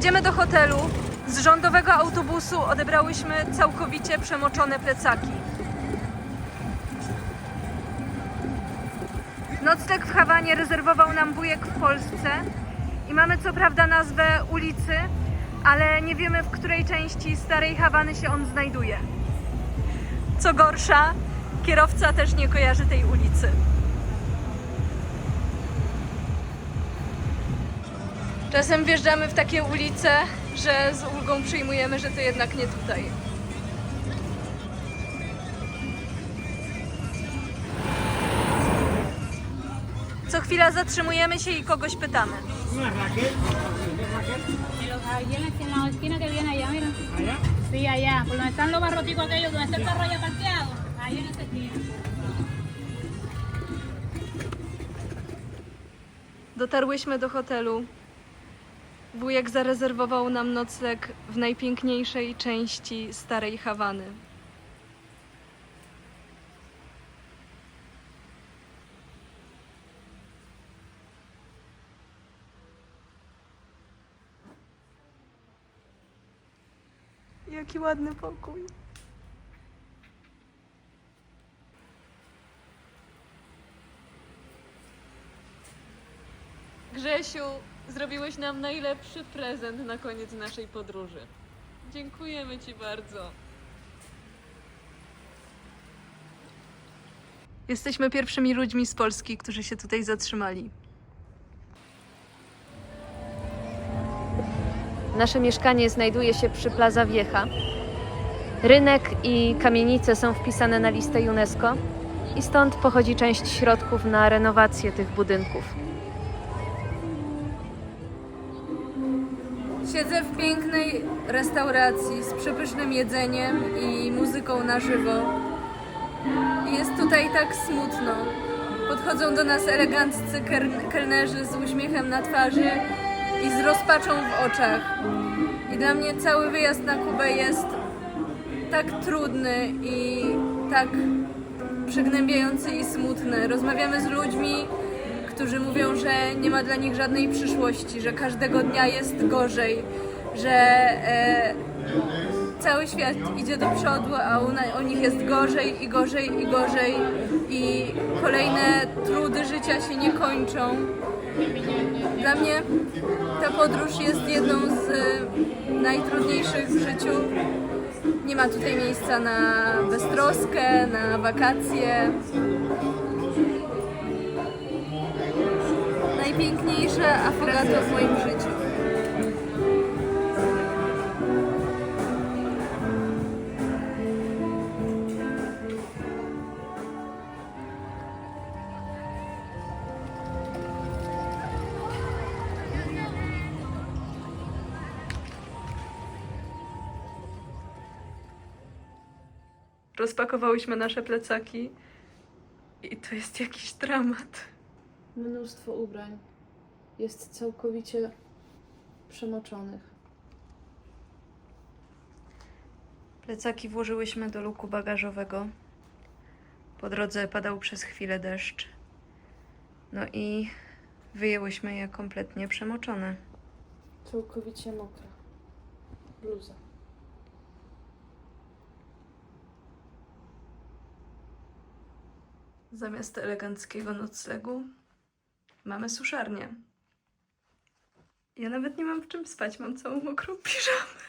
jedziemy do hotelu. Z rządowego autobusu odebrałyśmy całkowicie przemoczone plecaki. Nocleg w Hawanie rezerwował nam wujek w Polsce i mamy co prawda nazwę ulicy, ale nie wiemy, w której części starej Hawany się on znajduje. Co gorsza, kierowca też nie kojarzy tej ulicy. Czasem wjeżdżamy w takie ulice, że z ulgą przyjmujemy, że to jednak nie tutaj. Co chwila zatrzymujemy się i kogoś pytamy. Ahí en la esquina que viene allá, mira. ¿Allá? Sí, allá. Por donde están los barroticos aquellos, donde está el carro ya parqueado. Ahí en esa esquina. Dotarłyśmy do hotelu. Wujek zarezerwował nam nocleg w najpiękniejszej części starej Hawany. Jaki ładny pokój. Grzesiu, zrobiłeś nam najlepszy prezent na koniec naszej podróży. Dziękujemy Ci bardzo. Jesteśmy pierwszymi ludźmi z Polski, którzy się tutaj zatrzymali. Nasze mieszkanie znajduje się przy Plaza Vieja. Rynek i kamienice są wpisane na listę UNESCO i stąd pochodzi część środków na renowację tych budynków. Siedzę w pięknej restauracji z przepysznym jedzeniem i muzyką na żywo. I jest tutaj tak smutno. Podchodzą do nas eleganccy kelnerzy z uśmiechem na twarzy i z rozpaczą w oczach. I dla mnie cały wyjazd na Kubę jest tak trudny i tak przygnębiający i smutny. Rozmawiamy z ludźmi, którzy mówią, że nie ma dla nich żadnej przyszłości, że każdego dnia jest gorzej, że cały świat idzie do przodu, a u nich jest gorzej i gorzej i gorzej i kolejne trudy życia się nie kończą. Dla mnie ta podróż jest jedną z najtrudniejszych w życiu. Nie ma tutaj miejsca na beztroskę, na wakacje. Najpiękniejsze affogato w moim życiu. Rozpakowałyśmy nasze plecaki i to jest jakiś dramat. Mnóstwo ubrań jest całkowicie przemoczonych. Plecaki włożyłyśmy do luku bagażowego. Po drodze padał przez chwilę deszcz. No i wyjęłyśmy je kompletnie przemoczone. Całkowicie mokra. Bluza. Zamiast eleganckiego noclegu mamy suszarnię. Ja nawet nie mam w czym spać, mam całą mokrą piżamę.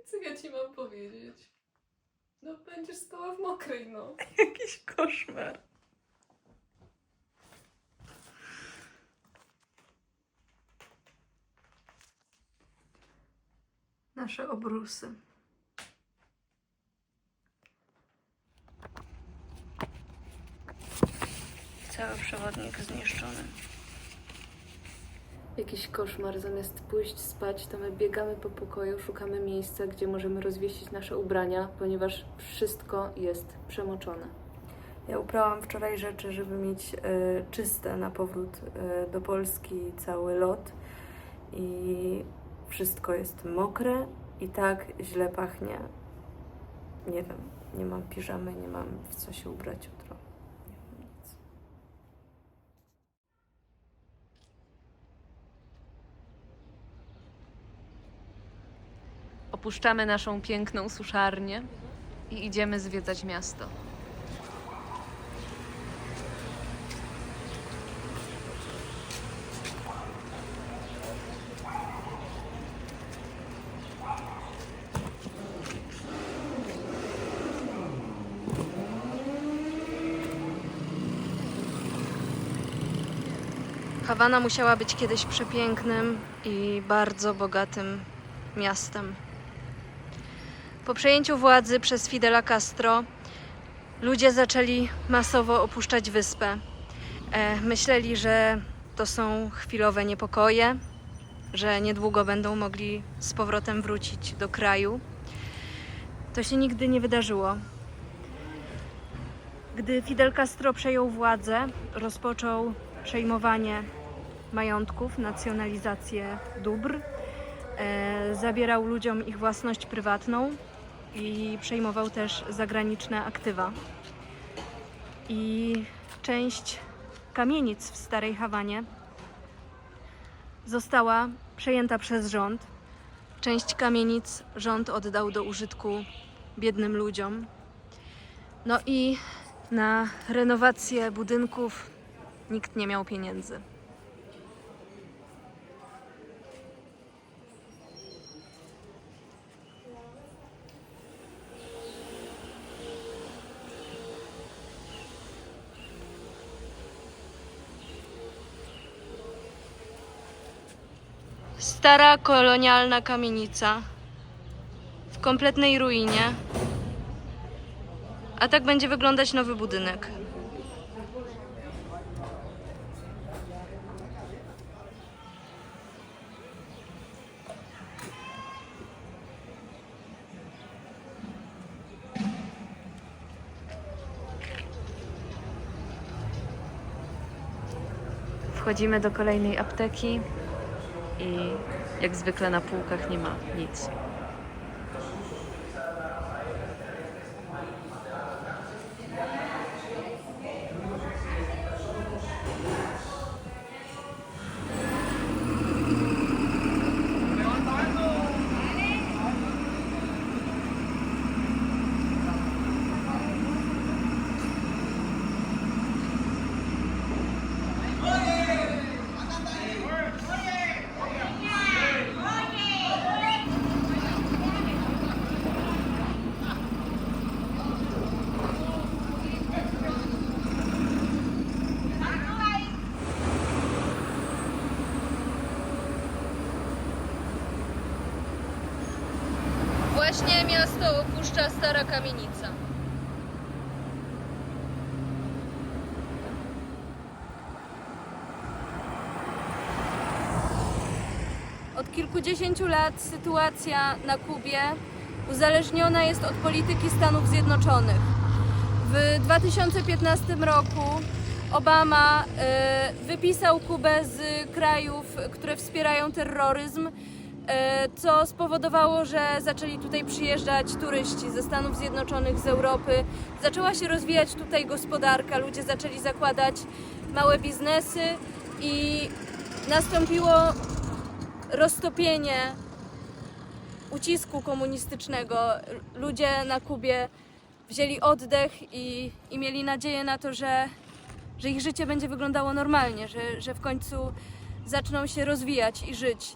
Co ja ci mam powiedzieć? No będziesz spała w mokrej, no. Jakiś koszmar. Nasze obrusy. Cały przewodnik zniszczony. Jakiś koszmar. Zamiast pójść spać, to my biegamy po pokoju, szukamy miejsca, gdzie możemy rozwiesić nasze ubrania, ponieważ wszystko jest przemoczone. Ja uprałam wczoraj rzeczy, żeby mieć czyste na powrót do Polski, cały lot. I wszystko jest mokre i tak źle pachnie. Nie wiem, nie mam piżamy, nie mam w co się ubrać jutro. Nie mam nic. Opuszczamy naszą piękną suszarnię i idziemy zwiedzać miasto. Hawana musiała być kiedyś przepięknym i bardzo bogatym miastem. Po przejęciu władzy przez Fidela Castro ludzie zaczęli masowo opuszczać wyspę. Myśleli, że to są chwilowe niepokoje, że niedługo będą mogli z powrotem wrócić do kraju. To się nigdy nie wydarzyło. Gdy Fidel Castro przejął władzę, rozpoczął przejmowanie majątków, nacjonalizację dóbr, zabierał ludziom ich własność prywatną i przejmował też zagraniczne aktywa. I część kamienic w Starej Hawanie została przejęta przez rząd. Część kamienic rząd oddał do użytku biednym ludziom. No i na renowację budynków nikt nie miał pieniędzy. Stara kolonialna kamienica w kompletnej ruinie. A tak będzie wyglądać nowy budynek. Wchodzimy do kolejnej apteki i jak zwykle na półkach nie ma nic. Właśnie miasto opuszcza stara kamienica. Od kilkudziesięciu lat sytuacja na Kubie uzależniona jest od polityki Stanów Zjednoczonych. W 2015 roku Obama wypisał Kubę z krajów, które wspierają terroryzm, co spowodowało, że zaczęli tutaj przyjeżdżać turyści ze Stanów Zjednoczonych, z Europy. Zaczęła się rozwijać tutaj gospodarka, ludzie zaczęli zakładać małe biznesy i nastąpiło roztopienie ucisku komunistycznego. Ludzie na Kubie wzięli oddech i mieli nadzieję na to, że ich życie będzie wyglądało normalnie, że w końcu zaczną się rozwijać i żyć.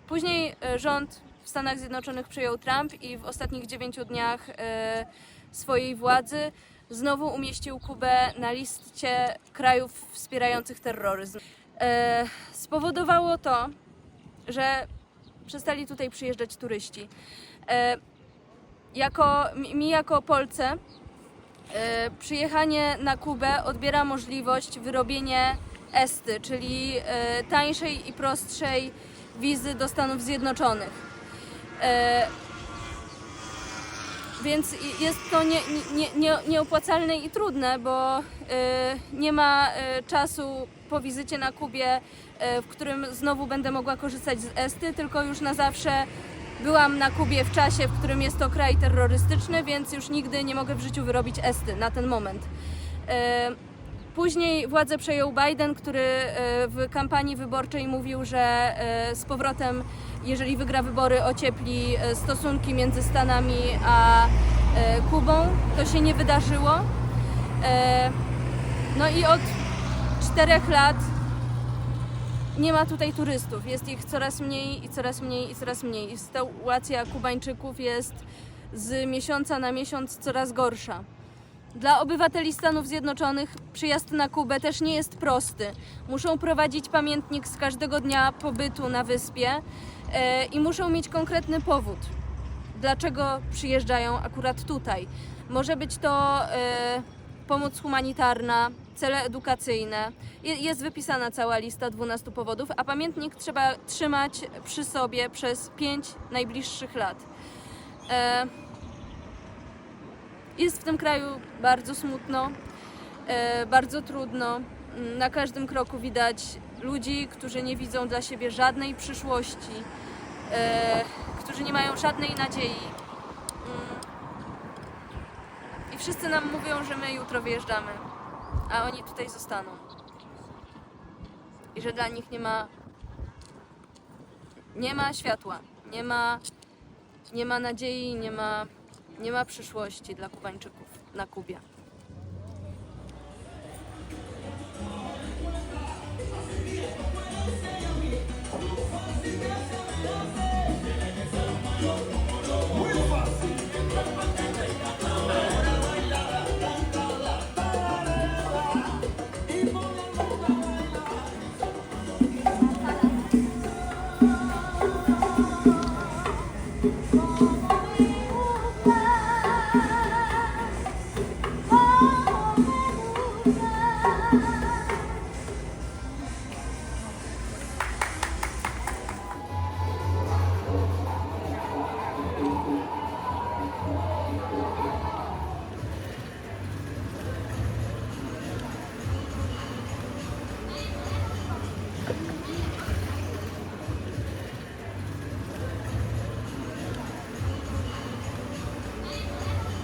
Później rząd w Stanach Zjednoczonych przyjął Trump i w ostatnich 9 dniach swojej władzy znowu umieścił Kubę na liście krajów wspierających terroryzm. Spowodowało to, że przestali tutaj przyjeżdżać turyści. Jako Polce przyjechanie na Kubę odbiera możliwość wyrobienia ESTY, czyli tańszej i prostszej wizy do Stanów Zjednoczonych. Więc jest to nieopłacalne i trudne, bo nie ma czasu po wizycie na Kubie, w którym znowu będę mogła korzystać z ESTY, tylko już na zawsze byłam na Kubie w czasie, w którym jest to kraj terrorystyczny, więc już nigdy nie mogę w życiu wyrobić ESTY na ten moment. Później władzę przejął Biden, który w kampanii wyborczej mówił, że z powrotem, jeżeli wygra wybory, ociepli stosunki między Stanami a Kubą. To się nie wydarzyło. No i od 4 lat nie ma tutaj turystów. Jest ich coraz mniej i coraz mniej i coraz mniej. I sytuacja Kubańczyków jest z miesiąca na miesiąc coraz gorsza. Dla obywateli Stanów Zjednoczonych przyjazd na Kubę też nie jest prosty. Muszą prowadzić pamiętnik z każdego dnia pobytu na wyspie i muszą mieć konkretny powód, dlaczego przyjeżdżają akurat tutaj. Może być to pomoc humanitarna, cele edukacyjne. Jest wypisana cała lista 12 powodów, a pamiętnik trzeba trzymać przy sobie przez 5 najbliższych lat. Jest w tym kraju bardzo smutno, bardzo trudno. Na każdym kroku widać ludzi, którzy nie widzą dla siebie żadnej przyszłości, którzy nie mają żadnej nadziei. I wszyscy nam mówią, że my jutro wyjeżdżamy, a oni tutaj zostaną. I że dla nich nie ma światła, nie ma nadziei, nie ma przyszłości dla Kubańczyków na Kubie.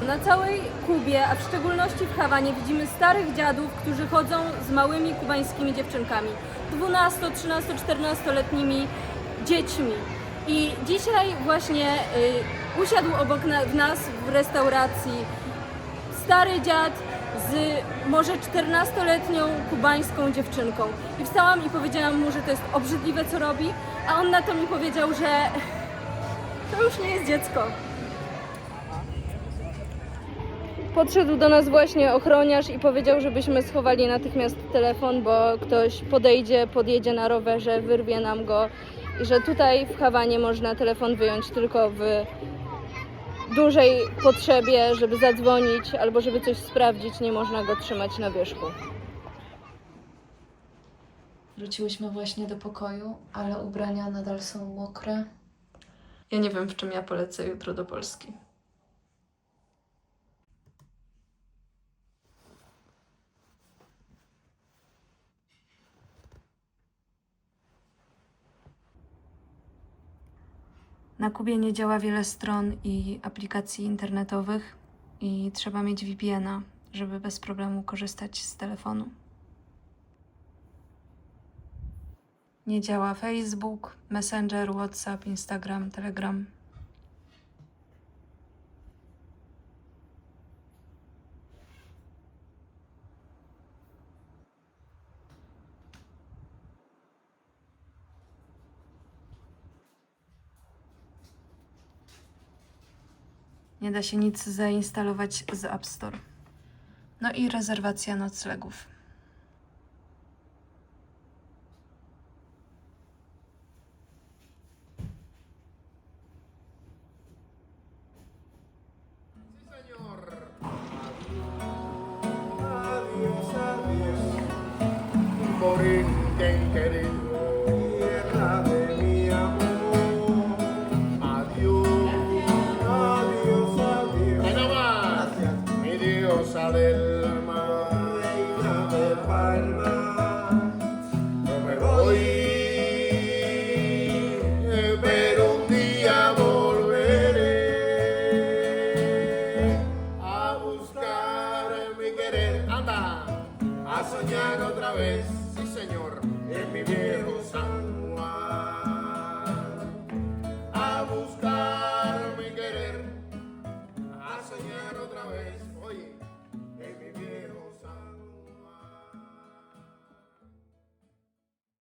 Na całej Kubie, a w szczególności w Hawanie, widzimy starych dziadów, którzy chodzą z małymi kubańskimi dziewczynkami, 12, 13, 14-letnimi dziećmi. I dzisiaj właśnie usiadł obok nas w restauracji stary dziad z może 14-letnią kubańską dziewczynką. I wstałam i powiedziałam mu, że to jest obrzydliwe, co robi, a on na to mi powiedział, że to już nie jest dziecko. Podszedł do nas właśnie ochroniarz i powiedział, żebyśmy schowali natychmiast telefon, bo ktoś podjedzie na rowerze, wyrwie nam go i że tutaj w Hawanie można telefon wyjąć tylko w dużej potrzebie, żeby zadzwonić albo żeby coś sprawdzić, nie można go trzymać na wierzchu. Wróciłyśmy właśnie do pokoju, ale ubrania nadal są mokre. Ja nie wiem, w czym ja polecę jutro do Polski. Na Kubie nie działa wiele stron i aplikacji internetowych i trzeba mieć VPN-a, żeby bez problemu korzystać z telefonu. Nie działa Facebook, Messenger, WhatsApp, Instagram, Telegram. Nie da się nic zainstalować z App Store. No i rezerwacja noclegów. Morir, querer